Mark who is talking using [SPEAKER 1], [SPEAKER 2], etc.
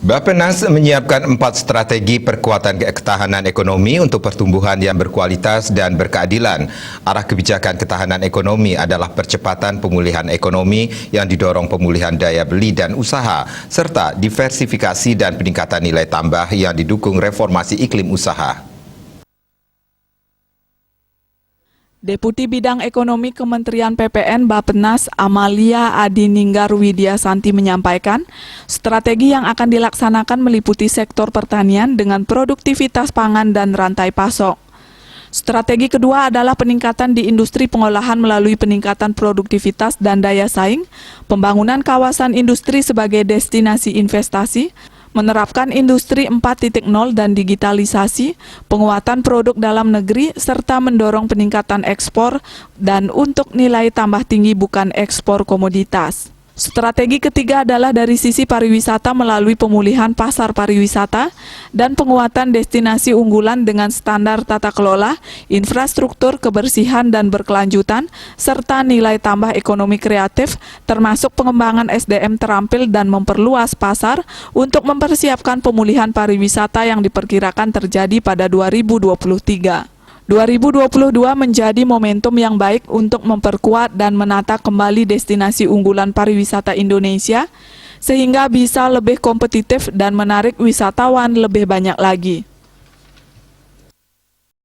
[SPEAKER 1] Bappenas menyiapkan 4 strategi perkuatan ketahanan ekonomi untuk pertumbuhan yang berkualitas dan berkeadilan. Arah kebijakan ketahanan ekonomi adalah percepatan pemulihan ekonomi yang didorong pemulihan daya beli dan usaha, serta diversifikasi dan peningkatan nilai tambah yang didukung reformasi iklim usaha.
[SPEAKER 2] Deputi Bidang Ekonomi Kementerian PPN Bappenas Amalia Adininggar Widiasanti menyampaikan, strategi yang akan dilaksanakan meliputi sektor pertanian dengan produktivitas pangan dan rantai pasok. Strategi kedua adalah peningkatan di industri pengolahan melalui peningkatan produktivitas dan daya saing, pembangunan kawasan industri sebagai destinasi investasi, menerapkan industri 4.0 dan digitalisasi, penguatan produk dalam negeri, serta mendorong peningkatan ekspor dan untuk nilai tambah tinggi bukan ekspor komoditas. Strategi ketiga adalah dari sisi pariwisata melalui pemulihan pasar pariwisata dan penguatan destinasi unggulan dengan standar tata kelola, infrastruktur, kebersihan dan berkelanjutan, serta nilai tambah ekonomi kreatif, termasuk pengembangan SDM terampil dan memperluas pasar untuk mempersiapkan pemulihan pariwisata yang diperkirakan terjadi pada 2023. 2022 menjadi momentum yang baik untuk memperkuat dan menata kembali destinasi unggulan pariwisata Indonesia sehingga bisa lebih kompetitif dan menarik wisatawan lebih banyak lagi.